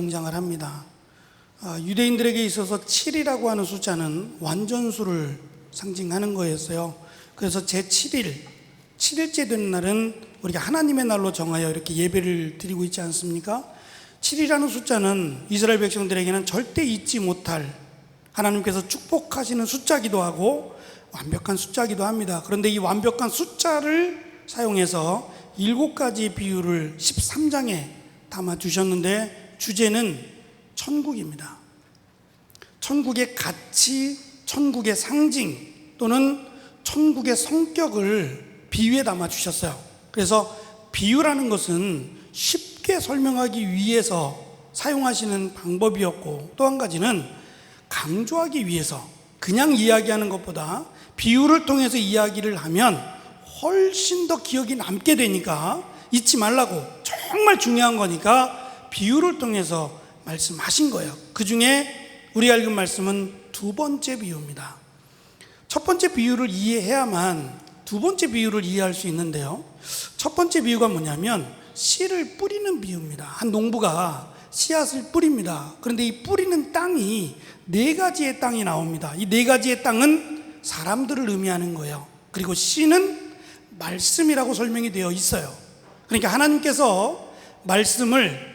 등장을 합니다. 유대인들에게 있어서 7이라고 하는 숫자는 완전수를 상징하는 거였어요. 그래서 제7일, 7일째 되는 날은 우리가 하나님의 날로 정하여 이렇게 예배를 드리고 있지 않습니까? 7이라는 숫자는 이스라엘 백성들에게는 절대 잊지 못할 하나님께서 축복하시는 숫자기도 하고 완벽한 숫자기도 합니다. 그런데 이 완벽한 숫자를 사용해서 7가지 비유를 13장에 담아주셨는데 주제는 천국입니다. 천국의 가치, 천국의 상징 또는 천국의 성격을 비유에 담아주셨어요. 그래서 비유라는 것은 쉽게 설명하기 위해서 사용하시는 방법이었고, 또 한 가지는 강조하기 위해서, 그냥 이야기하는 것보다 비유를 통해서 이야기를 하면 훨씬 더 기억이 남게 되니까, 잊지 말라고, 정말 중요한 거니까 비유를 통해서 말씀하신 거예요. 그 중에 우리가 읽은 말씀은 두 번째 비유입니다. 첫 번째 비유를 이해해야만 두 번째 비유를 이해할 수 있는데요, 첫 번째 비유가 뭐냐면 씨를 뿌리는 비유입니다. 한 농부가 씨앗을 뿌립니다. 그런데 이 뿌리는 땅이 4가지의 땅이 나옵니다. 이 4가지의 땅은 사람들을 의미하는 거예요. 그리고 씨는 말씀이라고 설명이 되어 있어요. 그러니까 하나님께서 말씀을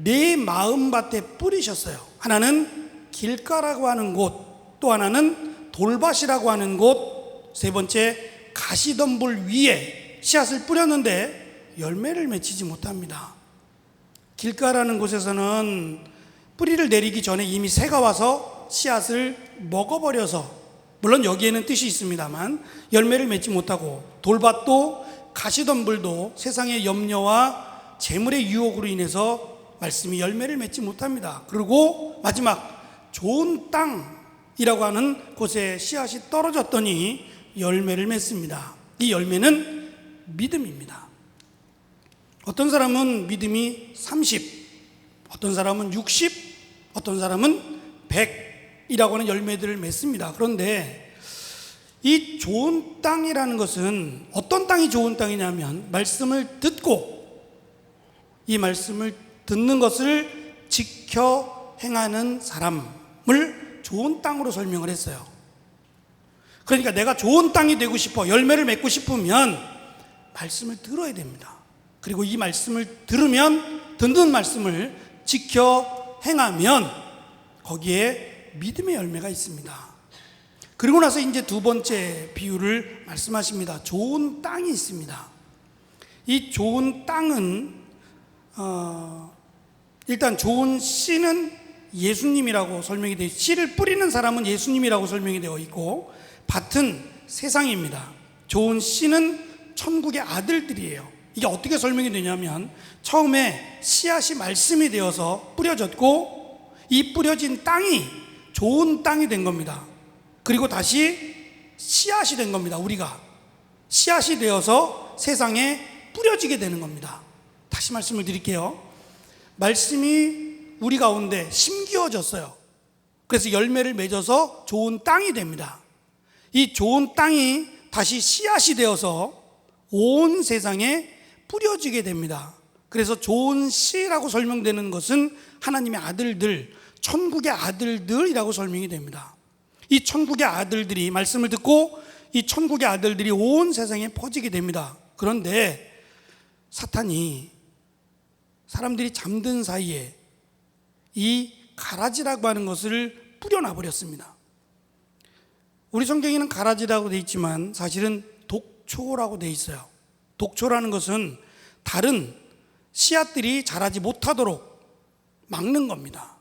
4마음밭에 뿌리셨어요. 하나는 길가라고 하는 곳, 또 하나는 돌밭이라고 하는 곳, 세 번째 가시덤불 위에 씨앗을 뿌렸는데 열매를 맺히지 못합니다. 길가라는 곳에서는 뿌리를 내리기 전에 이미 새가 와서 씨앗을 먹어버려서, 물론 여기에는 뜻이 있습니다만 열매를 맺지 못하고, 돌밭도 가시덤불도 세상의 염려와 재물의 유혹으로 인해서 말씀이 열매를 맺지 못합니다. 그리고 마지막 좋은 땅이라고 하는 곳에 씨앗이 떨어졌더니 열매를 맺습니다. 이 열매는 믿음입니다. 어떤 사람은 믿음이 30, 어떤 사람은 60, 어떤 사람은 100이라고 하는 열매들을 맺습니다. 그런데 이 좋은 땅이라는 것은 어떤 땅이 좋은 땅이냐면, 말씀을 듣고 이 말씀을 듣는 것을 지켜 행하는 사람을 좋은 땅으로 설명을 했어요. 그러니까 내가 좋은 땅이 되고 싶어, 열매를 맺고 싶으면 말씀을 들어야 됩니다. 그리고 이 말씀을 들으면, 듣는 말씀을 지켜 행하면 거기에 믿음의 열매가 있습니다. 그리고 나서 이제 두 번째 비유를 말씀하십니다. 좋은 땅이 있습니다. 이 좋은 땅은 일단 좋은 씨는 예수님이라고 설명이 되어 있고, 씨를 뿌리는 사람은 예수님이라고 설명이 되어 있고, 밭은 세상입니다. 좋은 씨는 천국의 아들들이에요. 이게 어떻게 설명이 되냐면, 처음에 씨앗이 말씀이 되어서 뿌려졌고, 이 뿌려진 땅이 좋은 땅이 된 겁니다. 그리고 다시 씨앗이 된 겁니다. 우리가 씨앗이 되어서 세상에 뿌려지게 되는 겁니다. 다시 말씀을 드릴게요. 말씀이 우리 가운데 심기어졌어요. 그래서 열매를 맺어서 좋은 땅이 됩니다. 이 좋은 땅이 다시 씨앗이 되어서 온 세상에 뿌려지게 됩니다. 그래서 좋은 씨라고 설명되는 것은 하나님의 아들들, 천국의 아들들이라고 설명이 됩니다. 이 천국의 아들들이 말씀을 듣고 이 천국의 아들들이 온 세상에 퍼지게 됩니다. 그런데 사탄이 사람들이 잠든 사이에 이 가라지라고 하는 것을 뿌려놔 버렸습니다. 우리 성경에는 가라지라고 되어 있지만 사실은 독초라고 되어 있어요. 독초라는 것은 다른 씨앗들이 자라지 못하도록 막는 겁니다.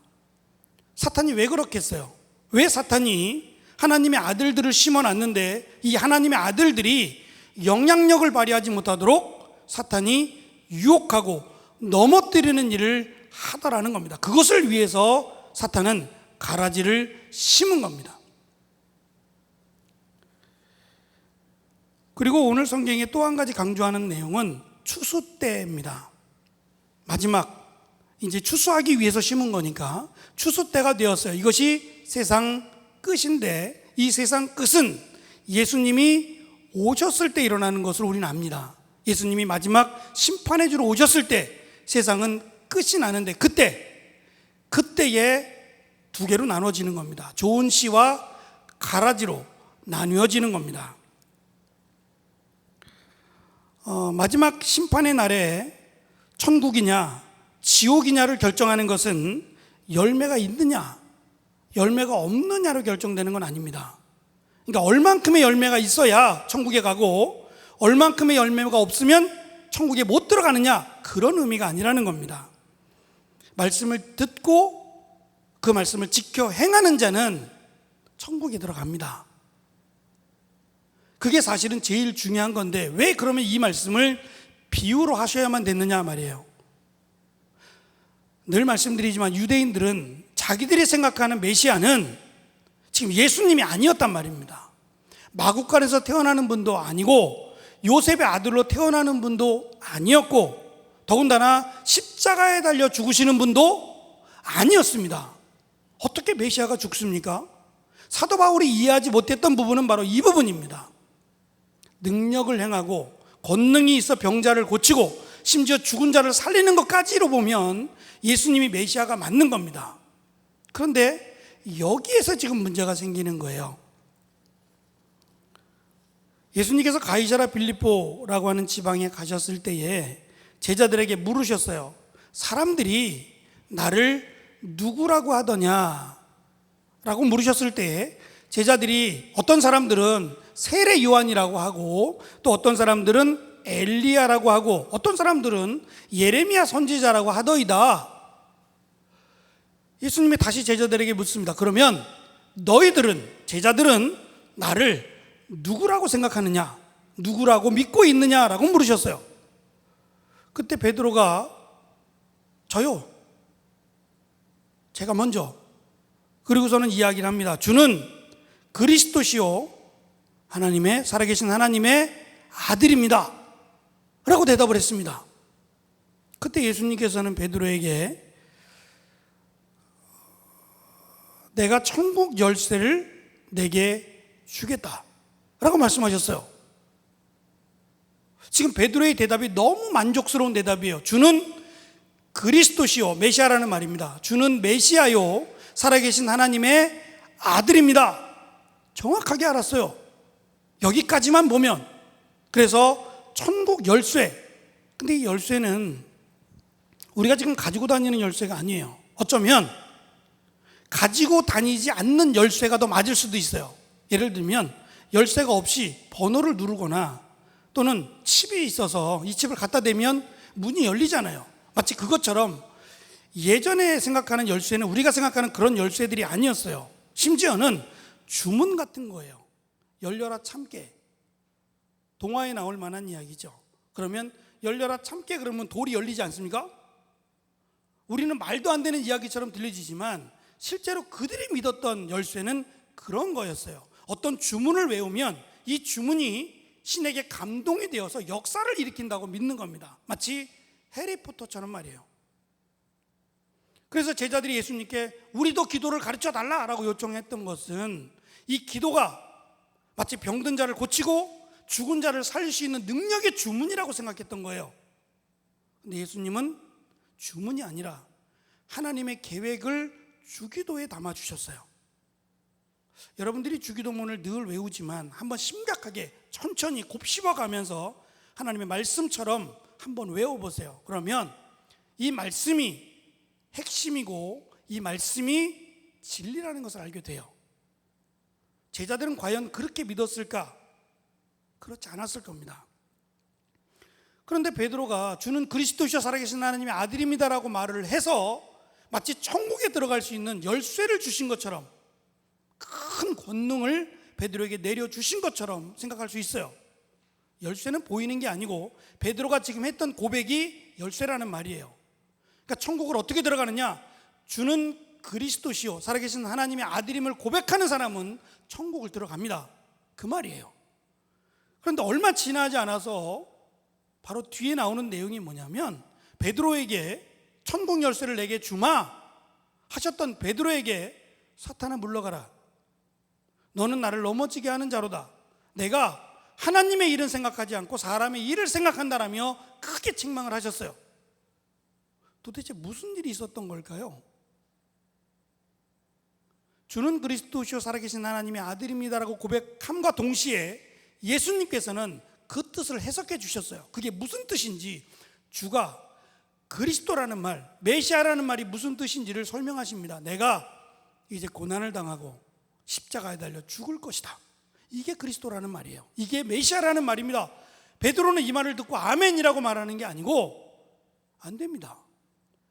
사탄이 왜 그렇겠어요? 왜 사탄이 하나님의 아들들을 심어놨는데 이 하나님의 아들들이 영향력을 발휘하지 못하도록 사탄이 유혹하고 넘어뜨리는 일을 하더라는 겁니다. 그것을 위해서 사탄은 가라지를 심은 겁니다. 그리고 오늘 성경에 또 한 가지 강조하는 내용은 추수 때입니다. 마지막 이제 추수하기 위해서 심은 거니까 추수 때가 되었어요. 이것이 세상 끝인데, 이 세상 끝은 예수님이 오셨을 때 일어나는 것을 우리는 압니다. 예수님이 마지막 심판해 주러 오셨을 때 세상은 끝이 나는데, 그때 그때에 두 개로 나눠지는 겁니다. 좋은 씨와 가라지로 나뉘어지는 겁니다. 마지막 심판의 날에 천국이냐 지옥이냐를 결정하는 것은 열매가 있느냐 열매가 없느냐로 결정되는 건 아닙니다. 그러니까 얼만큼의 열매가 있어야 천국에 가고 얼만큼의 열매가 없으면 천국에 못 들어가느냐, 그런 의미가 아니라는 겁니다. 말씀을 듣고 그 말씀을 지켜 행하는 자는 천국에 들어갑니다. 그게 사실은 제일 중요한 건데 왜 그러면 이 말씀을 비유로 하셔야만 됐느냐 말이에요. 늘 말씀드리지만 유대인들은 자기들이 생각하는 메시아는 지금 예수님이 아니었단 말입니다. 마구간에서 태어나는 분도 아니고 요셉의 아들로 태어나는 분도 아니었고 더군다나 십자가에 달려 죽으시는 분도 아니었습니다. 어떻게 메시아가 죽습니까? 사도 바울이 이해하지 못했던 부분은 바로 이 부분입니다. 능력을 행하고 권능이 있어 병자를 고치고 심지어 죽은 자를 살리는 것까지로 보면 예수님이 메시아가 맞는 겁니다. 그런데 여기에서 지금 문제가 생기는 거예요. 예수님께서 가이사랴 빌립보라고 하는 지방에 가셨을 때에 제자들에게 물으셨어요. 사람들이 나를 누구라고 하더냐? 라고 물으셨을 때에 제자들이 어떤 사람들은 세례 요한이라고 하고 또 어떤 사람들은 엘리야라고 하고 어떤 사람들은 예레미야 선지자라고 하더이다. 예수님이 다시 제자들에게 묻습니다. 그러면 너희들은, 제자들은 나를 누구라고 생각하느냐? 누구라고 믿고 있느냐라고 물으셨어요. 그때 베드로가 저요. 제가 먼저. 그리고서는 이야기를 합니다. 주는 그리스도시요 하나님의 살아계신 하나님의 아들입니다. 라고 대답을 했습니다. 그때 예수님께서는 베드로에게 내가 천국 열쇠를 내게 주겠다 라고 말씀하셨어요. 지금 베드로의 대답이 너무 만족스러운 대답이에요. 주는 그리스도시요, 메시아라는 말입니다. 주는 메시아요, 살아계신 하나님의 아들입니다. 정확하게 알았어요. 여기까지만 보면. 그래서 천국 열쇠. 근데 이 열쇠는 우리가 지금 가지고 다니는 열쇠가 아니에요. 어쩌면 가지고 다니지 않는 열쇠가 더 맞을 수도 있어요. 예를 들면 열쇠가 없이 번호를 누르거나 또는 칩이 있어서 이 칩을 갖다 대면 문이 열리잖아요. 마치 그것처럼 예전에 생각하는 열쇠는 우리가 생각하는 그런 열쇠들이 아니었어요. 심지어는 주문 같은 거예요. 열려라 참깨. 동화에 나올 만한 이야기죠. 그러면 열려라 참깨 그러면 돌이 열리지 않습니까? 우리는 말도 안 되는 이야기처럼 들려지지만 실제로 그들이 믿었던 열쇠는 그런 거였어요. 어떤 주문을 외우면 이 주문이 신에게 감동이 되어서 역사를 일으킨다고 믿는 겁니다. 마치 해리포터처럼 말이에요. 그래서 제자들이 예수님께 우리도 기도를 가르쳐 달라라고 요청했던 것은 이 기도가 마치 병든 자를 고치고 죽은 자를 살릴 수 있는 능력의 주문이라고 생각했던 거예요. 근데 예수님은 주문이 아니라 하나님의 계획을 주기도에 담아주셨어요. 여러분들이 주기도문을 늘 외우지만 한번 심각하게 천천히 곱씹어가면서 하나님의 말씀처럼 한번 외워보세요. 그러면 이 말씀이 핵심이고 이 말씀이 진리라는 것을 알게 돼요. 제자들은 과연 그렇게 믿었을까? 그렇지 않았을 겁니다. 그런데 베드로가 주는 그리스도시여 살아계신 하나님의 아들입니다라고 말을 해서 마치 천국에 들어갈 수 있는 열쇠를 주신 것처럼 큰 권능을 베드로에게 내려주신 것처럼 생각할 수 있어요. 열쇠는 보이는 게 아니고 베드로가 지금 했던 고백이 열쇠라는 말이에요. 그러니까 천국을 어떻게 들어가느냐? 주는 그리스도시요 살아계신 하나님의 아들임을 고백하는 사람은 천국을 들어갑니다. 그 말이에요. 그런데 얼마 지나지 않아서 바로 뒤에 나오는 내용이 뭐냐면 베드로에게 천국 열쇠를 내게 주마 하셨던 베드로에게 사탄아 물러가라. 너는 나를 넘어지게 하는 자로다. 내가 하나님의 일은 생각하지 않고 사람의 일을 생각한다라며 크게 책망을 하셨어요. 도대체 무슨 일이 있었던 걸까요? 주는 그리스도시요 살아계신 하나님의 아들입니다라고 고백함과 동시에 예수님께서는 그 뜻을 해석해 주셨어요. 그게 무슨 뜻인지, 주가 그리스도라는 말, 메시아라는 말이 무슨 뜻인지를 설명하십니다. 내가 이제 고난을 당하고 십자가에 달려 죽을 것이다. 이게 그리스도라는 말이에요. 이게 메시아라는 말입니다. 베드로는 이 말을 듣고 아멘이라고 말하는 게 아니고, 안 됩니다.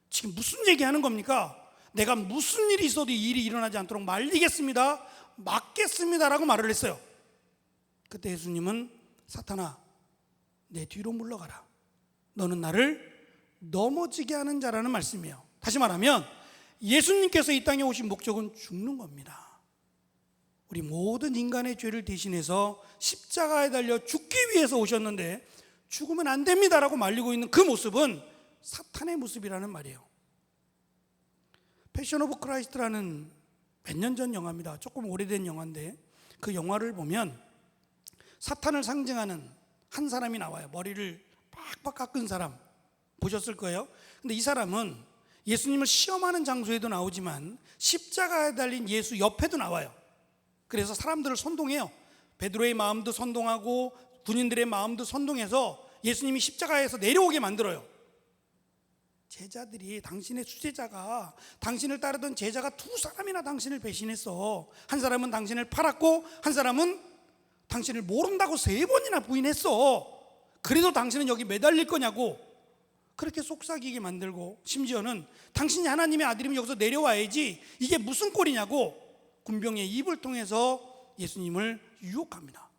지금 무슨 얘기하는 겁니까? 내가 무슨 일이 있어도 이 일이 일어나지 않도록 말리겠습니다, 막겠습니다라고 말을 했어요. 그때 예수님은 사탄아, 내 뒤로 물러가라. 너는 나를 넘어지게 하는 자라는 말씀이에요. 다시 말하면 예수님께서 이 땅에 오신 목적은 죽는 겁니다. 우리 모든 인간의 죄를 대신해서 십자가에 달려 죽기 위해서 오셨는데 죽으면 안 됩니다라고 말리고 있는 그 모습은 사탄의 모습이라는 말이에요. 패션 오브 크라이스트라는 몇 년 전 영화입니다. 조금 오래된 영화인데 그 영화를 보면 사탄을 상징하는 한 사람이 나와요. 머리를 빡빡 깎은 사람 보셨을 거예요. 근데 이 사람은 예수님을 시험하는 장소에도 나오지만 십자가에 달린 예수 옆에도 나와요. 그래서 사람들을 선동해요. 베드로의 마음도 선동하고 군인들의 마음도 선동해서 예수님이 십자가에서 내려오게 만들어요. 제자들이, 당신의 수제자가, 당신을 따르던 제자가 두 사람이나 당신을 배신했어. 한 사람은 당신을 팔았고 한 사람은 당신을 모른다고 3번이나 부인했어. 그래도 당신은 여기 매달릴 거냐고 그렇게 속삭이게 만들고, 심지어는 당신이 하나님의 아들이면 여기서 내려와야지, 이게 무슨 꼴이냐고 군병의 입을 통해서 예수님을 유혹합니다.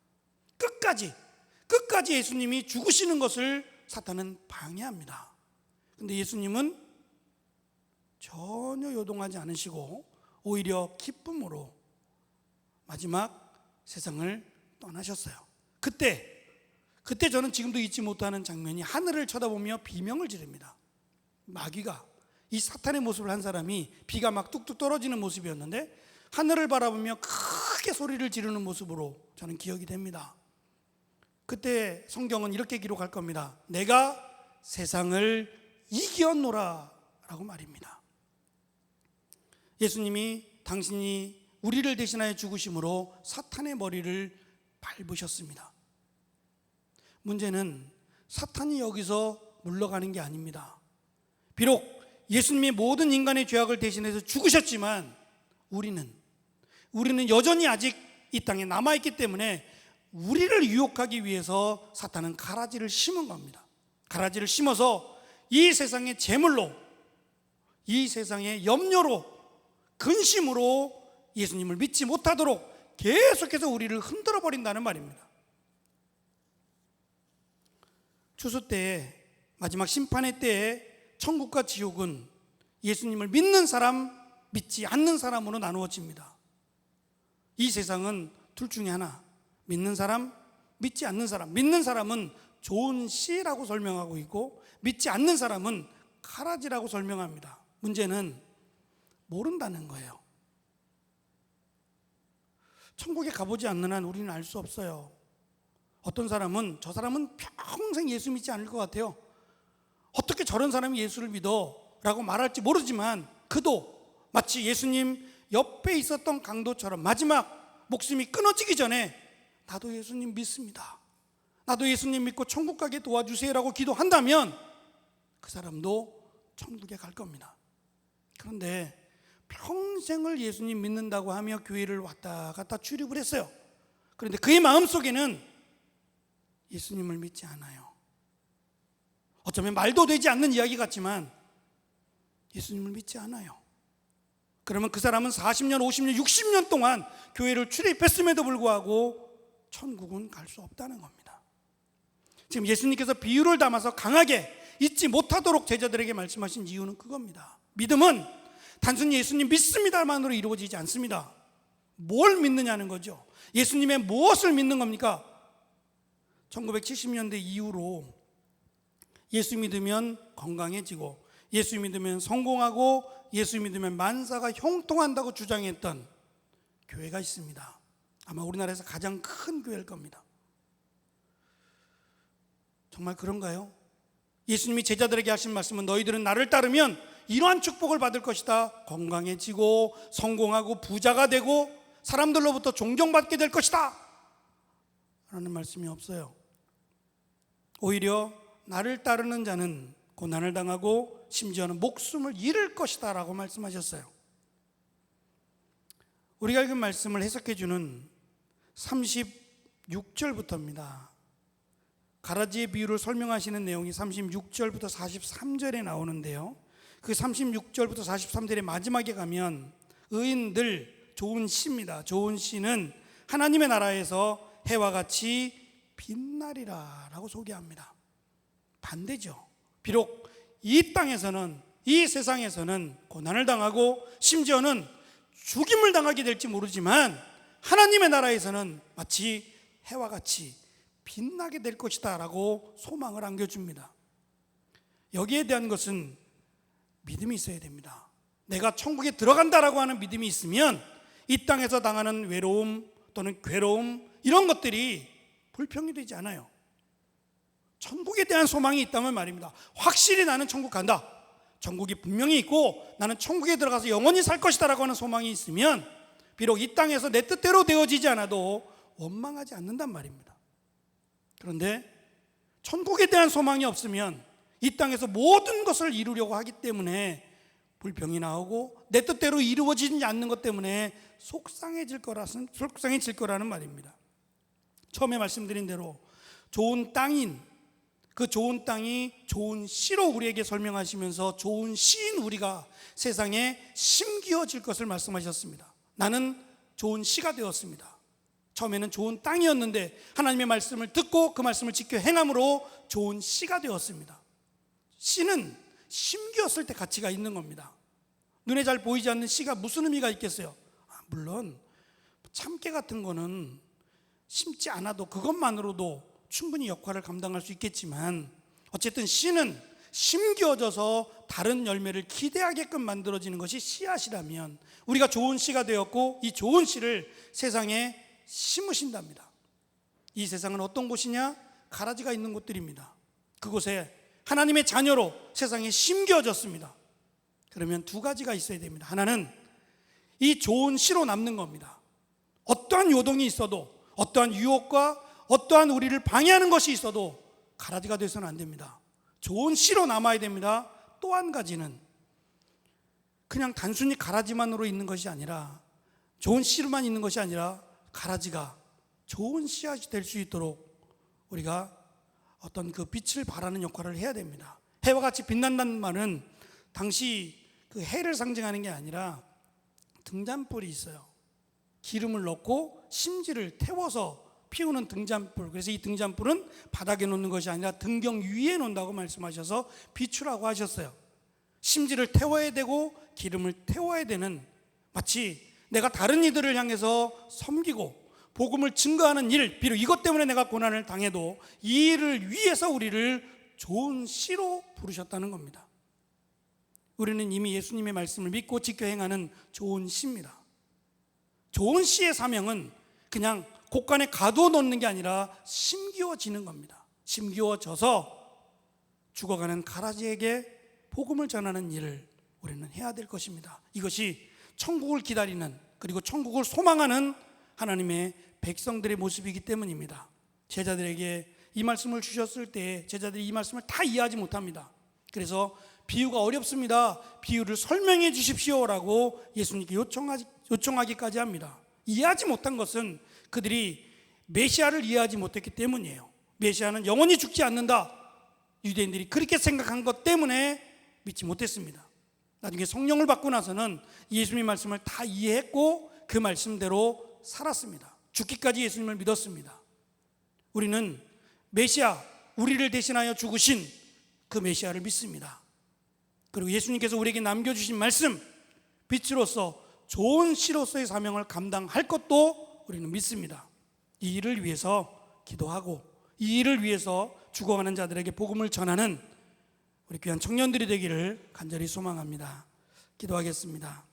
끝까지 예수님이 죽으시는 것을 사탄은 방해합니다. 근데 예수님은 전혀 요동하지 않으시고 오히려 기쁨으로 마지막 세상을 떠나셨어요. 그때 저는 지금도 잊지 못하는 장면이, 하늘을 쳐다보며 비명을 지릅니다. 마귀가, 이 사탄의 모습을 한 사람이 비가 막 뚝뚝 떨어지는 모습이었는데 하늘을 바라보며 크게 소리를 지르는 모습으로 저는 기억이 됩니다. 그때 성경은 이렇게 기록할 겁니다. 내가 세상을 이겼노라 라고 말입니다. 예수님이 당신이 우리를 대신하여 죽으심으로 사탄의 머리를 밟으셨습니다. 문제는 사탄이 여기서 물러가는 게 아닙니다. 비록 예수님이 모든 인간의 죄악을 대신해서 죽으셨지만 우리는 여전히 아직 이 땅에 남아있기 때문에 우리를 유혹하기 위해서 사탄은 가라지를 심은 겁니다. 가라지를 심어서 이 세상의 재물로, 이 세상의 염려로, 근심으로 예수님을 믿지 못하도록 계속해서 우리를 흔들어 버린다는 말입니다. 추수 때에, 마지막 심판의 때에 천국과 지옥은 예수님을 믿는 사람, 믿지 않는 사람으로 나누어집니다. 이 세상은 둘 중에 하나, 믿는 사람, 믿지 않는 사람. 믿는 사람은 좋은 씨라고 설명하고 있고 믿지 않는 사람은 가라지라고 설명합니다. 문제는 모른다는 거예요. 천국에 가보지 않는 한 우리는 알 수 없어요. 어떤 사람은, 저 사람은 평생 예수 믿지 않을 것 같아요. 어떻게 저런 사람이 예수를 믿어? 라고 말할지 모르지만 그도 마치 예수님 옆에 있었던 강도처럼 마지막 목숨이 끊어지기 전에 나도 예수님 믿습니다, 나도 예수님 믿고 천국 가게 도와주세요라고 기도한다면 그 사람도 천국에 갈 겁니다. 그런데 평생을 예수님 믿는다고 하며 교회를 왔다 갔다 출입을 했어요. 그런데 그의 마음속에는 예수님을 믿지 않아요. 어쩌면 말도 되지 않는 이야기 같지만 예수님을 믿지 않아요. 그러면 그 사람은 40년, 50년, 60년 동안 교회를 출입했음에도 불구하고 천국은 갈 수 없다는 겁니다. 지금 예수님께서 비유를 담아서 강하게 잊지 못하도록 제자들에게 말씀하신 이유는 그겁니다. 믿음은 단순히 예수님 믿습니다만으로 이루어지지 않습니다. 뭘 믿느냐는 거죠. 예수님의 무엇을 믿는 겁니까? 1970년대 이후로 예수 믿으면 건강해지고, 예수 믿으면 성공하고, 예수 믿으면 만사가 형통한다고 주장했던 교회가 있습니다. 아마 우리나라에서 가장 큰 교회일 겁니다. 정말 그런가요? 예수님이 제자들에게 하신 말씀은 너희들은 나를 따르면 이러한 축복을 받을 것이다. 건강해지고 성공하고 부자가 되고 사람들로부터 존경받게 될 것이다 라는 말씀이 없어요. 오히려 나를 따르는 자는 고난을 당하고 심지어는 목숨을 잃을 것이다 라고 말씀하셨어요. 우리가 읽은 말씀을 해석해 주는 36절부터입니다. 가라지의 비유를 설명하시는 내용이 36절부터 43절에 나오는데요, 그 36절부터 43절의 마지막에 가면 의인들, 좋은 씨입니다. 좋은 씨는 하나님의 나라에서 해와 같이 빛나리라 라고 소개합니다. 반대죠. 비록 이 땅에서는, 이 세상에서는 고난을 당하고 심지어는 죽임을 당하게 될지 모르지만 하나님의 나라에서는 마치 해와 같이 빛나게 될 것이다 라고 소망을 안겨줍니다. 여기에 대한 것은 믿음이 있어야 됩니다. 내가 천국에 들어간다라고 하는 믿음이 있으면 이 땅에서 당하는 외로움 또는 괴로움, 이런 것들이 불평이 되지 않아요. 천국에 대한 소망이 있다면 말입니다. 확실히 나는 천국 간다, 천국이 분명히 있고 나는 천국에 들어가서 영원히 살 것이다 라고 하는 소망이 있으면 비록 이 땅에서 내 뜻대로 되어지지 않아도 원망하지 않는단 말입니다. 그런데 천국에 대한 소망이 없으면 이 땅에서 모든 것을 이루려고 하기 때문에 불평이 나오고 내 뜻대로 이루어지지 않는 것 때문에 속상해질 거라는 말입니다. 처음에 말씀드린 대로 좋은 땅인, 그 좋은 땅이 좋은 씨로 우리에게 설명하시면서 좋은 씨인 우리가 세상에 심기어질 것을 말씀하셨습니다. 나는 좋은 씨가 되었습니다. 처음에는 좋은 땅이었는데 하나님의 말씀을 듣고 그 말씀을 지켜 행함으로 좋은 씨가 되었습니다. 씨는 심기었을 때 가치가 있는 겁니다. 눈에 잘 보이지 않는 씨가 무슨 의미가 있겠어요? 물론 참깨 같은 거는 심지 않아도 그것만으로도 충분히 역할을 감당할 수 있겠지만 어쨌든 씨는 심겨져서 다른 열매를 기대하게끔 만들어지는 것이 씨앗이라면 우리가 좋은 씨가 되었고 이 좋은 씨를 세상에 심으신답니다. 이 세상은 어떤 곳이냐? 가라지가 있는 곳들입니다. 그곳에 하나님의 자녀로 세상에 심겨졌습니다. 그러면 두 가지가 있어야 됩니다. 하나는 이 좋은 씨로 남는 겁니다. 어떠한 요동이 있어도, 어떠한 유혹과 어떠한 우리를 방해하는 것이 있어도 가라지가 돼서는 안 됩니다. 좋은 씨로 남아야 됩니다. 또 한 가지는 그냥 단순히 가라지만으로 있는 것이 아니라, 좋은 씨로만 있는 것이 아니라 가라지가 좋은 씨앗이 될 수 있도록 우리가 어떤 그 빛을 발하는 역할을 해야 됩니다. 해와 같이 빛난다는 말은 당시 그 해를 상징하는 게 아니라 등잔불이 있어요. 기름을 넣고 심지를 태워서 피우는 등잔불. 그래서 이 등잔불은 바닥에 놓는 것이 아니라 등경 위에 놓는다고 말씀하셔서 비추라고 하셨어요. 심지를 태워야 되고 기름을 태워야 되는, 마치 내가 다른 이들을 향해서 섬기고 복음을 증거하는 일, 비록 이것 때문에 내가 고난을 당해도 이 일을 위해서 우리를 좋은 씨로 부르셨다는 겁니다. 우리는 이미 예수님의 말씀을 믿고 지켜 행하는 좋은 씨입니다. 좋은 씨의 사명은 그냥 곳간에 가둬놓는 게 아니라 심기워지는 겁니다. 심기워져서 죽어가는 가라지에게 복음을 전하는 일을 우리는 해야 될 것입니다. 이것이 천국을 기다리는, 그리고 천국을 소망하는 하나님의 백성들의 모습이기 때문입니다. 제자들에게 이 말씀을 주셨을 때 제자들이 이 말씀을 다 이해하지 못합니다. 그래서 비유가 어렵습니다, 비유를 설명해 주십시오라고 예수님께 요청하기까지 합니다. 이해하지 못한 것은 그들이 메시아를 이해하지 못했기 때문이에요. 메시아는 영원히 죽지 않는다, 유대인들이 그렇게 생각한 것 때문에 믿지 못했습니다. 나중에 성령을 받고 나서는 예수님의 말씀을 다 이해했고 그 말씀대로 살았습니다. 죽기까지 예수님을 믿었습니다. 우리는 메시아, 우리를 대신하여 죽으신 그 메시아를 믿습니다. 그리고 예수님께서 우리에게 남겨주신 말씀, 빛으로서 좋은 씨로서의 사명을 감당할 것도 우리는 믿습니다. 이 일을 위해서 기도하고 이 일을 위해서 죽어가는 자들에게 복음을 전하는 우리 귀한 청년들이 되기를 간절히 소망합니다. 기도하겠습니다.